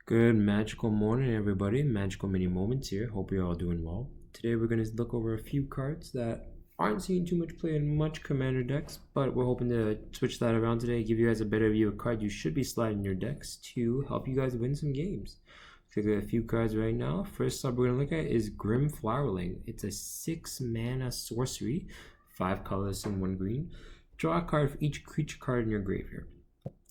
Good magical morning, everybody. Magical mini moments here. Hope you're all doing well. Today we're going to look over a few cards that aren't seeing too much play in much commander decks, but we're hoping to switch that around today, give you guys a better view of card you should be sliding in your decks to help you guys win some games. Let's look at a few cards right now. First up we're going to look at is Grim Flowerling. It's a 6 mana sorcery, 5 colors and 1 green. Draw a card for each creature card in your graveyard.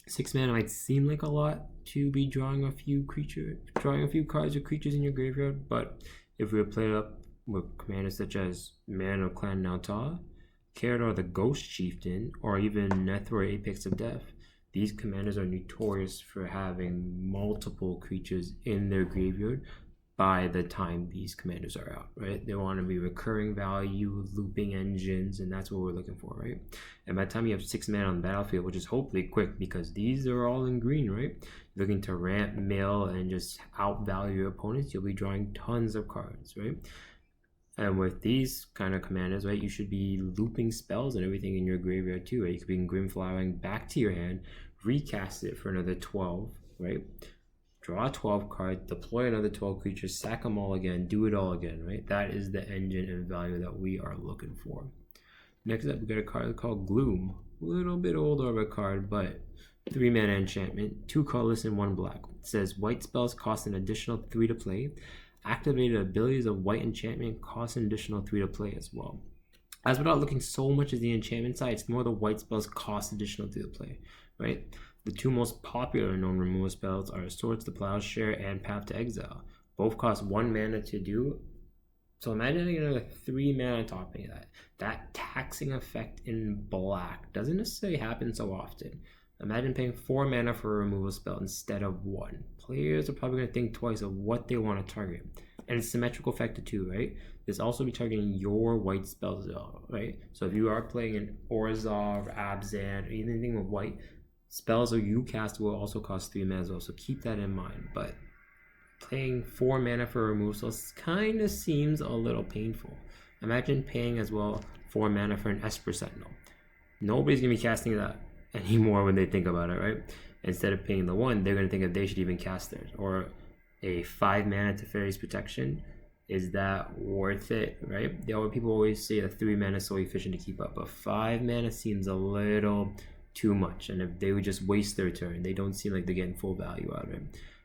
6 mana might seem like a lot to be drawing a few cards or creatures in your graveyard, but if we were played up with commanders such as Man of Clan Nauta, Karador the Ghost Chieftain, or even Nethor Apex of Death, these commanders are notorious for having multiple creatures in their graveyard by the time these commanders are out, right? They want to be recurring value, looping engines, and that's what we're looking for, right? And by the time you have 6 mana on the battlefield, which is hopefully quick because these are all in green, right? You're looking to ramp, mill, and just outvalue your opponents, you'll be drawing tons of cards, right? And with these kind of commanders, right, you should be looping spells and everything in your graveyard too, right? You could be Grim Flowering back to your hand, recast it for another 12, right? Draw 12 cards, deploy another 12 creatures, sack them all again, do it all again, right? That is the engine and value that we are looking for. Next up, we got a card called Gloom. A little bit older of a card, but 3 mana enchantment, 2 colorless and 1 black. It says white spells cost an additional 3 to play. Activated abilities of white enchantment cost an additional 3 to play as well. As we're not looking so much at the enchantment side, it's more the white spells cost additional 3 to play, right? The 2 most popular known removal spells are Swords to Plowshare and Path to Exile. Both cost 1 mana to do. So imagine getting another 3 mana on top of that. That taxing effect in black doesn't necessarily happen so often. Imagine paying 4 mana for a removal spell instead of 1. Players are probably going to think twice of what they want to target. And it's symmetrical effect too, right? This also be targeting your white spells as well, right? So if you are playing an Orzhov, Abzan, or anything with white, spells or you cast will also cost 3 mana as well, so keep that in mind. But paying 4 mana for removals kind of seems a little painful. Imagine paying as well 4 mana for an Esper Sentinel. Nobody's going to be casting that anymore when they think about it, right? Instead of paying the 1, they're going to think that they should even cast theirs. Or a 5 mana Teferi's Protection. Is that worth it, right? People always say that 3 mana is so efficient to keep up, but 5 mana seems a little too much, and if they would just waste their turn, they don't seem like they're getting full value out of it.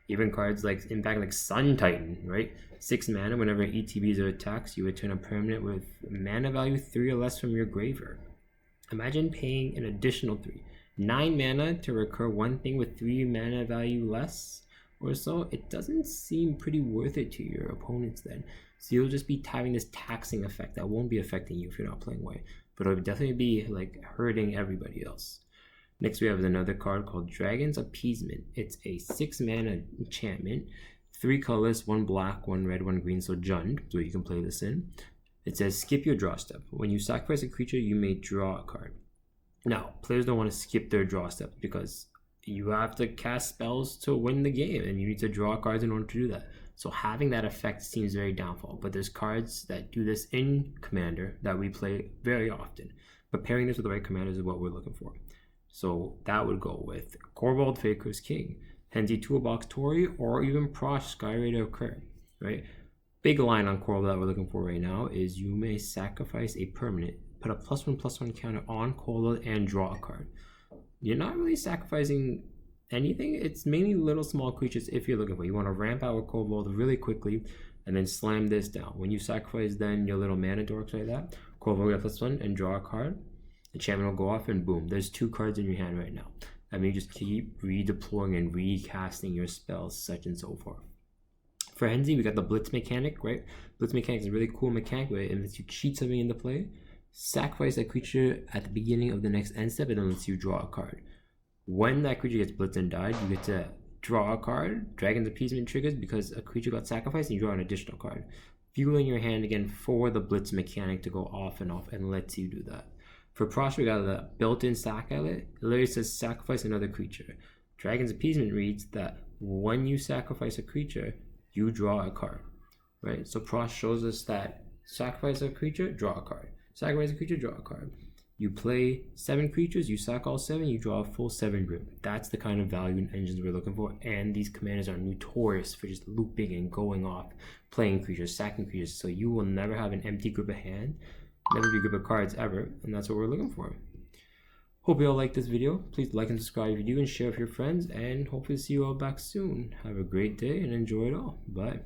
Even cards like, in fact, like Sun Titan, right? 6 mana, whenever ETBs are attacks, you return a permanent with mana value 3 or less from your graveyard. Imagine paying an additional 3. 9 mana to recur one thing with 3 mana value less or so. It doesn't seem pretty worth it to your opponents then. So you'll just be having this taxing effect that won't be affecting you if you're not playing white, but it'll definitely be like hurting everybody else. Next we have another card called Dragon's Appeasement. It's a 6 mana enchantment, 3 colors, 1 black, 1 red, 1 green, so Jund, so you can play this in. It says skip your draw step. When you sacrifice a creature, you may draw a card. Now, players don't want to skip their draw steps because you have to cast spells to win the game and you need to draw cards in order to do that. So having that effect seems very downfall, but there's cards that do this in Commander that we play very often. But pairing this with the right commanders is what we're looking for. So that would go with Corvold Faker's King, Henty Toolbox Tori, or even Prosh Skyraider of Kern, right? Big line on Corvold that we're looking for right now is you may sacrifice a permanent, put a +1/+1 counter on Corvold, and draw a card. You're not really sacrificing anything. It's mainly little small creatures if you're looking for. You want to ramp out with Corvold really quickly and then slam this down. When you sacrifice then your little mana dorks like that, Corvold get +1 and draw a card. The enchantment will go off and boom, there's 2 cards in your hand right now. I mean, you just keep redeploying and recasting your spells, such and so forth. For Henzi, we got the Blitz mechanic, right? Blitz mechanic is a really cool mechanic where it lets you cheat something into play, sacrifice a creature at the beginning of the next end step, and then lets you draw a card. When that creature gets blitzed and died, you get to draw a card. Dragon's Appeasement triggers because a creature got sacrificed and you draw an additional card, fueling your hand again for the Blitz mechanic to go off and lets you do that. For Prosh, we got the built-in sack outlet. It literally says sacrifice another creature. Dragon's Appeasement reads that when you sacrifice a creature, you draw a card, right? So Prosh shows us that sacrifice a creature, draw a card. Sacrifice a creature, draw a card. You play 7 creatures, you sack all 7, you draw a full 7 grip. That's the kind of value in engines we're looking for, and these commanders are notorious for just looping and going off, playing creatures, sacking creatures, so you will never have an empty grip of hand, never be grip of cards ever, and that's what we're looking for. Hope you all like this video. Please like and subscribe if you do, and share with your friends, and hopefully see you all back soon. Have a great day and enjoy it all. Bye.